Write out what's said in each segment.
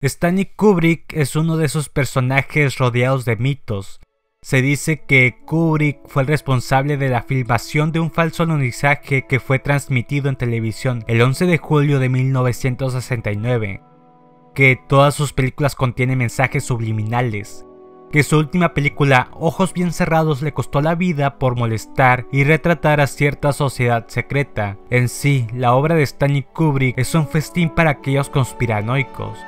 Stanley Kubrick es uno de esos personajes rodeados de mitos. Se dice que Kubrick fue el responsable de la filmación de un falso alunizaje que fue transmitido en televisión el 11 de julio de 1969, que todas sus películas contienen mensajes subliminales, que su última película, Ojos bien cerrados, le costó la vida por molestar y retratar a cierta sociedad secreta. En sí, la obra de Stanley Kubrick es un festín para aquellos conspiranoicos.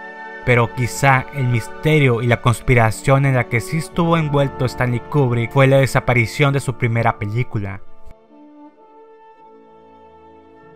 Pero quizá el misterio y la conspiración en la que sí estuvo envuelto Stanley Kubrick fue la desaparición de su primera película.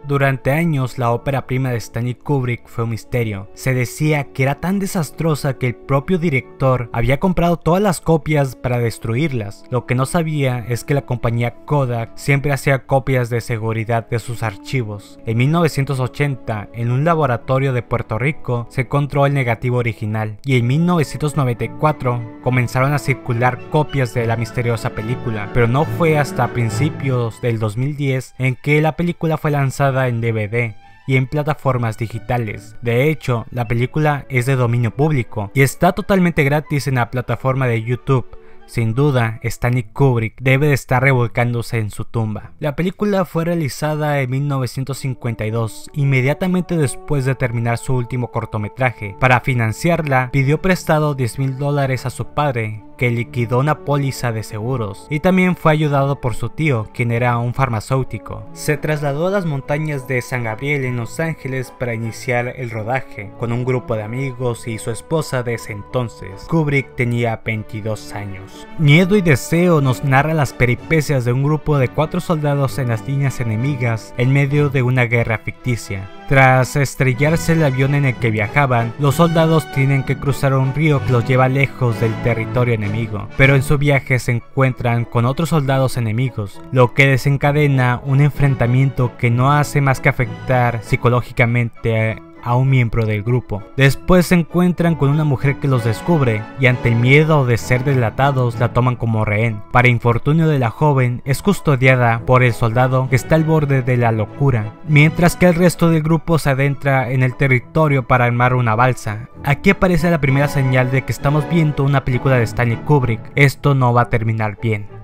Durante años, la ópera prima de Stanley Kubrick fue un misterio. Se decía que era tan desastrosa que el propio director había comprado todas las copias para destruirlas. Lo que no sabía es que la compañía Kodak siempre hacía copias de seguridad de sus archivos. En 1980, en un laboratorio de Puerto Rico, se encontró el negativo original, y en 1994 comenzaron a circular copias de la misteriosa película, pero no fue hasta principios del 2010 en que la película fue lanzada en DVD y en plataformas digitales. De hecho, la película es de dominio público y está totalmente gratis en la plataforma de YouTube. Sin duda, Stanley Kubrick debe de estar revolcándose en su tumba. La película fue realizada en 1952, inmediatamente después de terminar su último cortometraje. Para financiarla, pidió prestado $10,000 a su padre, que liquidó una póliza de seguros, y también fue ayudado por su tío, quien era un farmacéutico. Se trasladó a las montañas de San Gabriel en Los Ángeles para iniciar el rodaje, con un grupo de amigos y su esposa de ese entonces. Kubrick tenía 22 años. Miedo y Deseo nos narra las peripecias de un grupo de 4 soldados en las líneas enemigas en medio de una guerra ficticia. Tras estrellarse el avión en el que viajaban, los soldados tienen que cruzar un río que los lleva lejos del territorio enemigo, pero en su viaje se encuentran con otros soldados enemigos, lo que desencadena un enfrentamiento que no hace más que afectar psicológicamente a un miembro del grupo. Después se encuentran con una mujer que los descubre y ante el miedo de ser delatados la toman como rehén. Para infortunio de la joven, es custodiada por el soldado que está al borde de la locura, mientras que el resto del grupo se adentra en el territorio para armar una balsa. Aquí aparece la primera señal de que estamos viendo una película de Stanley Kubrick. Esto no va a terminar bien.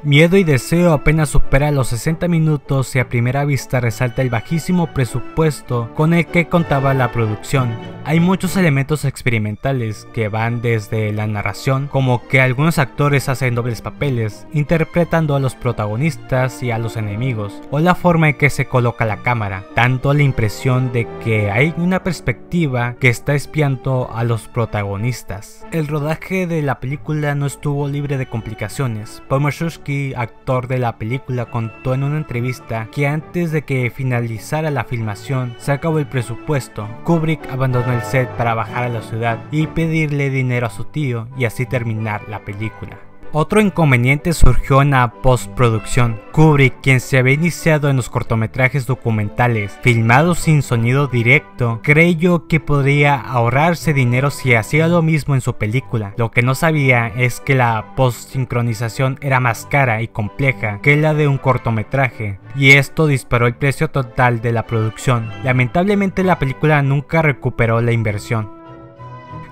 Miedo y Deseo apenas supera los 60 minutos y a primera vista resalta el bajísimo presupuesto con el que contaba la producción. Hay muchos elementos experimentales que van desde la narración, como que algunos actores hacen dobles papeles, interpretando a los protagonistas y a los enemigos, o la forma en que se coloca la cámara, dando la impresión de que hay una perspectiva que está espiando a los protagonistas. El rodaje de la película no estuvo libre de complicaciones. Paul Mazursky, actor de la película, contó en una entrevista que antes de que finalizara la filmación se acabó el presupuesto. Kubrick abandonó el set para bajar a la ciudad y pedirle dinero a su tío y así terminar la película. Otro inconveniente surgió en la postproducción. Kubrick, quien se había iniciado en los cortometrajes documentales filmados sin sonido directo, creyó que podría ahorrarse dinero si hacía lo mismo en su película. Lo que no sabía es que la postsincronización era más cara y compleja que la de un cortometraje, y esto disparó el precio total de la producción. Lamentablemente, la película nunca recuperó la inversión.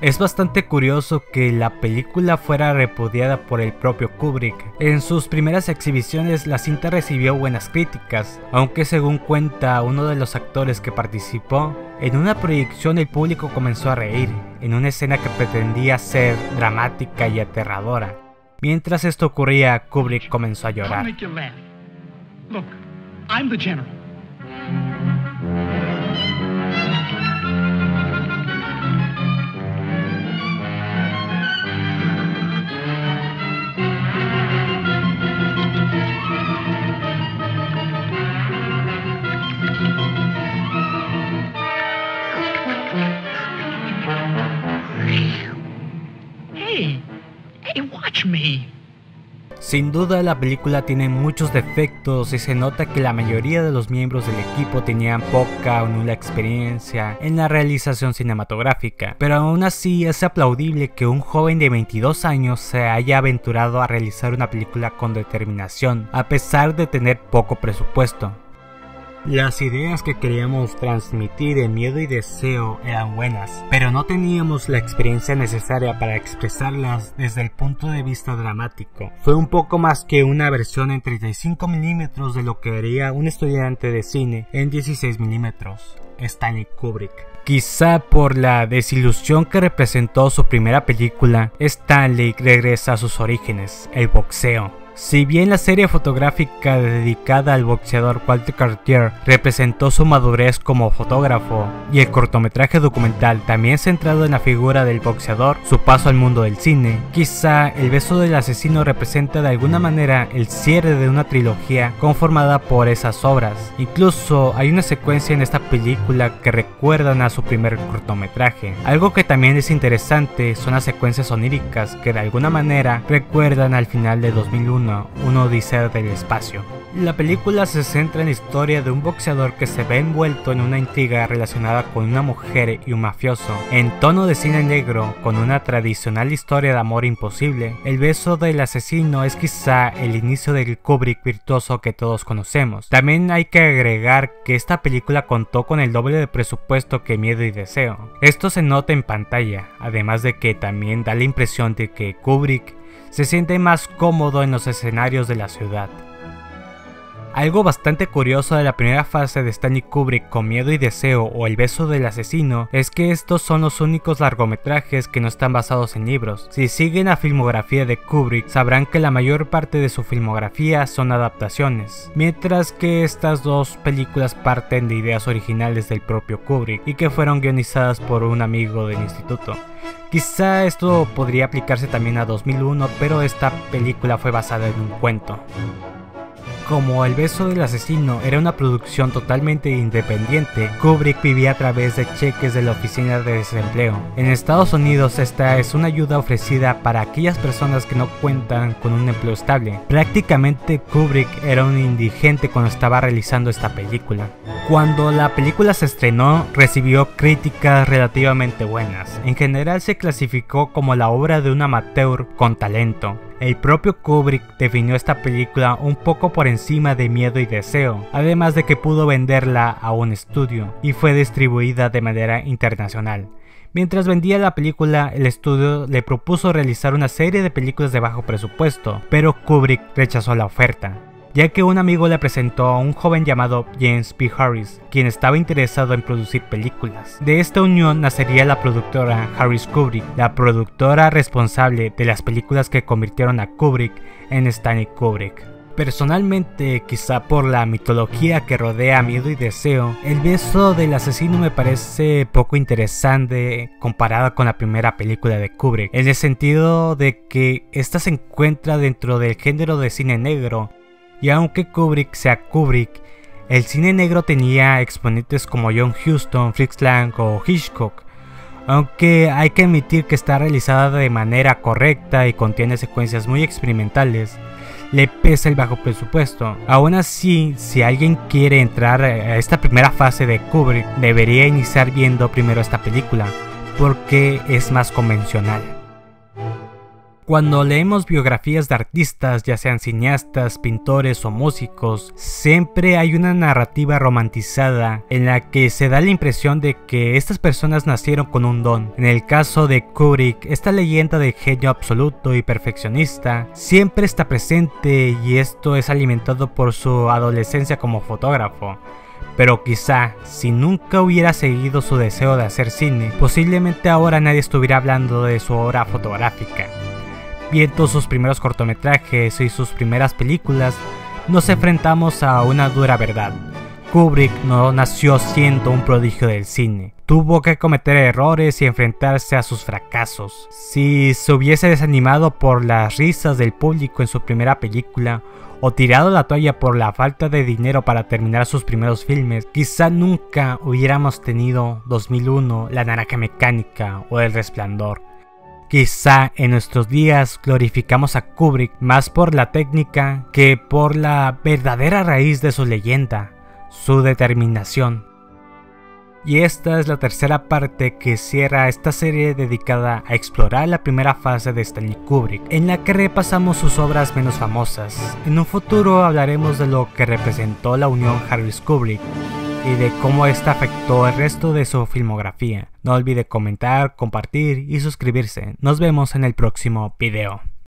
Es bastante curioso que la película fuera repudiada por el propio Kubrick. En sus primeras exhibiciones la cinta recibió buenas críticas, aunque según cuenta uno de los actores que participó, en una proyección el público comenzó a reír, en una escena que pretendía ser dramática y aterradora. Mientras esto ocurría, Kubrick comenzó a llorar. Look, I'm the general. Hey, watch me. Sin duda la película tiene muchos defectos y se nota que la mayoría de los miembros del equipo tenían poca o nula experiencia en la realización cinematográfica, pero aún así es aplaudible que un joven de 22 años se haya aventurado a realizar una película con determinación, a pesar de tener poco presupuesto. Las ideas que queríamos transmitir en Miedo y Deseo eran buenas, pero no teníamos la experiencia necesaria para expresarlas desde el punto de vista dramático. Fue un poco más que una versión en 35 milímetros de lo que haría un estudiante de cine en 16 milímetros, Stanley Kubrick. Quizá por la desilusión que representó su primera película, Stanley regresa a sus orígenes, el boxeo. Si bien la serie fotográfica dedicada al boxeador Walter Cartier representó su madurez como fotógrafo, y el cortometraje documental también centrado en la figura del boxeador, su paso al mundo del cine, quizá El beso del asesino representa de alguna manera el cierre de una trilogía conformada por esas obras. Incluso hay una secuencia en esta película que recuerdan a su primer cortometraje. Algo que también es interesante son las secuencias oníricas que de alguna manera recuerdan al final de 2001, una odisea del espacio. La película se centra en la historia de un boxeador que se ve envuelto en una intriga relacionada con una mujer y un mafioso. En tono de cine negro, con una tradicional historia de amor imposible, El beso del asesino es quizá el inicio del Kubrick virtuoso que todos conocemos. También hay que agregar que esta película contó con el doble de presupuesto que Miedo y Deseo. Esto se nota en pantalla, además de que también da la impresión de que Kubrick se siente más cómodo en los escenarios de la ciudad. Algo bastante curioso de la primera fase de Stanley Kubrick con Miedo y Deseo o El beso del asesino es que estos son los únicos largometrajes que no están basados en libros. Si siguen la filmografía de Kubrick sabrán que la mayor parte de su filmografía son adaptaciones, mientras que estas dos películas parten de ideas originales del propio Kubrick y que fueron guionizadas por un amigo del instituto. Quizá esto podría aplicarse también a 2001, pero esta película fue basada en un cuento. Como El beso del asesino era una producción totalmente independiente, Kubrick vivía a través de cheques de la oficina de desempleo. En Estados Unidos esta es una ayuda ofrecida para aquellas personas que no cuentan con un empleo estable. Prácticamente Kubrick era un indigente cuando estaba realizando esta película. Cuando la película se estrenó, recibió críticas relativamente buenas. En general se clasificó como la obra de un amateur con talento. El propio Kubrick definió esta película un poco por encima de Miedo y Deseo, además de que pudo venderla a un estudio y fue distribuida de manera internacional. Mientras vendía la película, el estudio le propuso realizar una serie de películas de bajo presupuesto, pero Kubrick rechazó la oferta, ya que un amigo le presentó a un joven llamado James P. Harris, quien estaba interesado en producir películas. De esta unión nacería la productora Harris Kubrick, la productora responsable de las películas que convirtieron a Kubrick en Stanley Kubrick. Personalmente, quizá por la mitología que rodea Miedo y Deseo, El beso del asesino me parece poco interesante comparada con la primera película de Kubrick, en el sentido de que esta se encuentra dentro del género de cine negro. Y aunque Kubrick sea Kubrick, el cine negro tenía exponentes como John Huston, Fritz Lang o Hitchcock. Aunque hay que admitir que está realizada de manera correcta y contiene secuencias muy experimentales, le pesa el bajo presupuesto. Aún así, si alguien quiere entrar a esta primera fase de Kubrick, debería iniciar viendo primero esta película, porque es más convencional. Cuando leemos biografías de artistas, ya sean cineastas, pintores o músicos, siempre hay una narrativa romantizada en la que se da la impresión de que estas personas nacieron con un don. En el caso de Kubrick, esta leyenda de genio absoluto y perfeccionista siempre está presente, y esto es alimentado por su adolescencia como fotógrafo. Pero quizá, si nunca hubiera seguido su deseo de hacer cine, posiblemente ahora nadie estuviera hablando de su obra fotográfica. Viendo sus primeros cortometrajes y sus primeras películas, nos enfrentamos a una dura verdad. Kubrick no nació siendo un prodigio del cine. Tuvo que cometer errores y enfrentarse a sus fracasos. Si se hubiese desanimado por las risas del público en su primera película, o tirado la toalla por la falta de dinero para terminar sus primeros filmes, quizá nunca hubiéramos tenido 2001, La naranja mecánica o El resplandor. Quizá en nuestros días glorificamos a Kubrick más por la técnica que por la verdadera raíz de su leyenda, su determinación. Y esta es la tercera parte que cierra esta serie dedicada a explorar la primera fase de Stanley Kubrick, en la que repasamos sus obras menos famosas. En un futuro hablaremos de lo que representó la unión Harris-Kubrick y de cómo esta afectó el resto de su filmografía. No olvide comentar, compartir y suscribirse. Nos vemos en el próximo video.